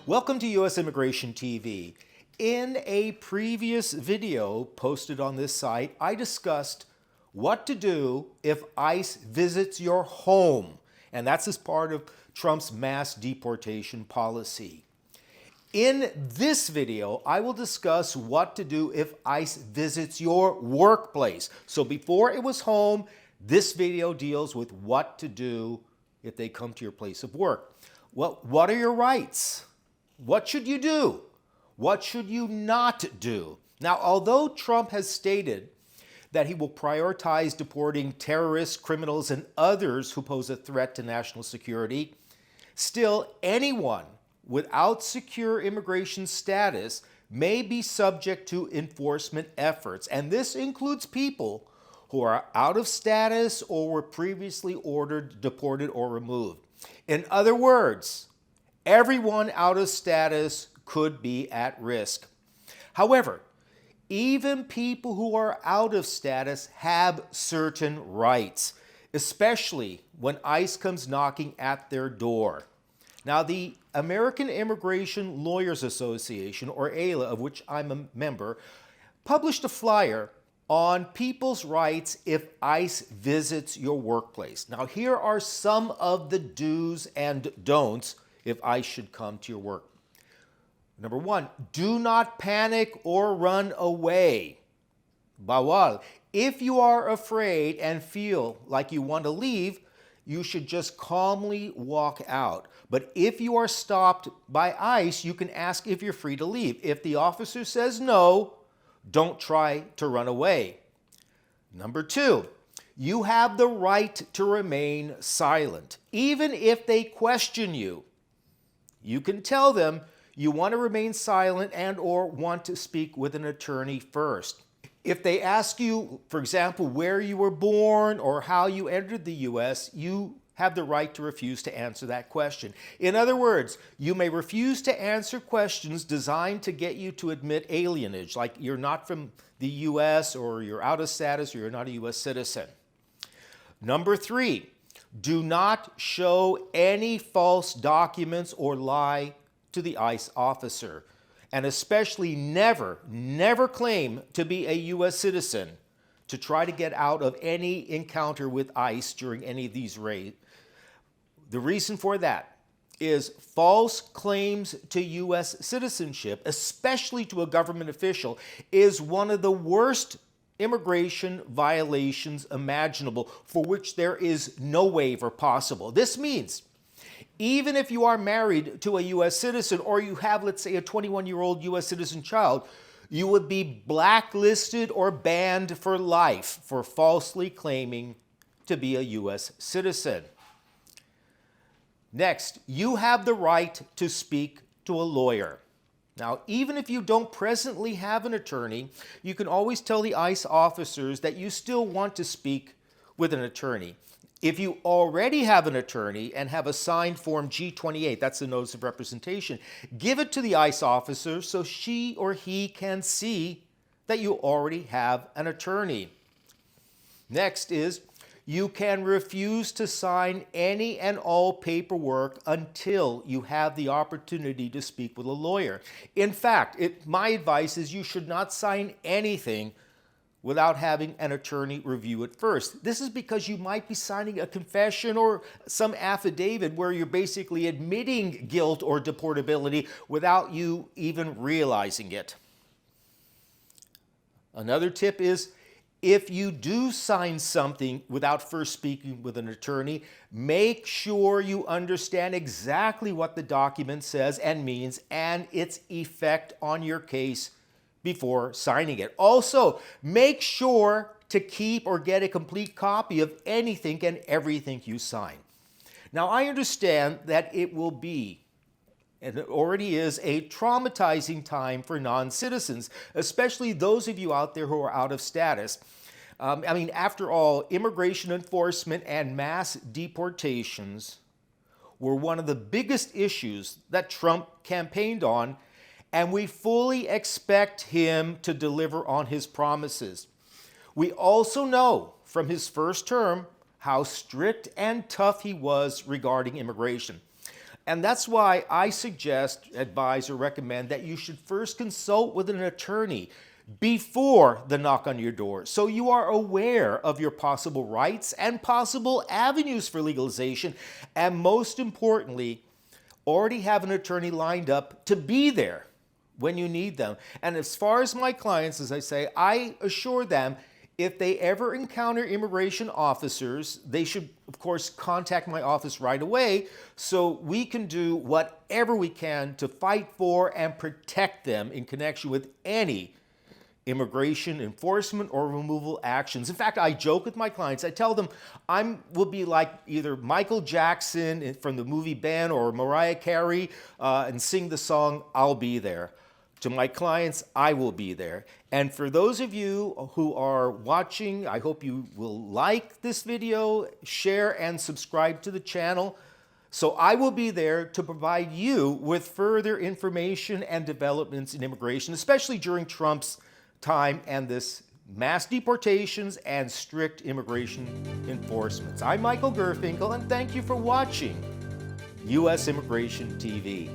Welcome to U.S. Immigration TV. In a previous video posted on this site, I discussed what to do if ICE visits your home, and that's as part of Trump's mass deportation policy. In this video, I will discuss what to do if ICE visits your workplace. So before it was home, this video deals with what to do if they come to your place of work. Well, what are your rights? What should you do? What should you not do? Now, although Trump has stated that he will prioritize deporting terrorists, criminals, and others who pose a threat to national security, still anyone without secure immigration status may be subject to enforcement efforts. And this includes people who are out of status or were previously ordered, deported, or removed. In other words, everyone out of status could be at risk. However, even people who are out of status have certain rights, especially when ICE comes knocking at their door. Now, the American Immigration Lawyers Association, or AILA, of which I'm a member, published a flyer on people's rights if ICE visits your workplace. Now, here are some of the do's and don'ts if ICE should come to your work. Number one, do not panic or run away. Bawal. If you are afraid and feel like you want to leave, you should just calmly walk out. But if you are stopped by ICE, you can ask if you're free to leave. If the officer says no, don't try to run away. Number two, you have the right to remain silent. Even if they question you, you can tell them you want to remain silent and or want to speak with an attorney first. If they ask you, for example, where you were born or how you entered the U.S., you have the right to refuse to answer that question. In other words, you may refuse to answer questions designed to get you to admit alienage, like you're not from the U.S. or you're out of status or you're not a U.S. citizen. Number three, do not show any false documents or lie to the ICE officer. And especially never claim to be a U.S. citizen to try to get out of any encounter with ICE during any of these raids. The reason for that is false claims to U.S. citizenship, especially to a government official, is one of the worst immigration violations imaginable, for which there is no waiver possible. This means even if you are married to a U.S. citizen or you have, let's say, a 21-year-old U.S. citizen child, you would be blacklisted or banned for life for falsely claiming to be a U.S. citizen. Next, you have the right to speak to a lawyer. Now, even if you don't presently have an attorney, you can always tell the ICE officers that you still want to speak with an attorney. If you already have an attorney and have a signed Form G-28, that's the Notice of Representation, give it to the ICE officer so she or he can see that you already have an attorney. Next is, you can refuse to sign any and all paperwork until you have the opportunity to speak with a lawyer. In fact, my advice is you should not sign anything without having an attorney review it first. This is because you might be signing a confession or some affidavit where you're basically admitting guilt or deportability without you even realizing it. Another tip is, if you do sign something without first speaking with an attorney, make sure you understand exactly what the document says and means and its effect on your case before signing it. Also, make sure to keep or get a complete copy of anything and everything you sign. Now, I understand that it will be, and it already is, a traumatizing time for non-citizens, especially those of you out there who are out of status. After all, immigration enforcement and mass deportations were one of the biggest issues that Trump campaigned on, and we fully expect him to deliver on his promises. We also know from his first term how strict and tough he was regarding immigration. And that's why I suggest, advise, or recommend that you should first consult with an attorney before the knock on your door, so you are aware of your possible rights and possible avenues for legalization, and most importantly, already have an attorney lined up to be there when you need them. And as far as my clients, as I say, I assure them if they ever encounter immigration officers, they should, of course, contact my office right away so we can do whatever we can to fight for and protect them in connection with any immigration enforcement or removal actions. In fact, I joke with my clients. I tell them will be like either Michael Jackson from the movie Ben or Mariah Carey and sing the song, "I'll Be There." To my clients, I will be there. And for those of you who are watching, I hope you will like this video, share, and subscribe to the channel. So I will be there to provide you with further information and developments in immigration, especially during Trump's time and this mass deportations and strict immigration enforcements. I'm Michael Gurfinkel, and thank you for watching U.S. Immigration TV.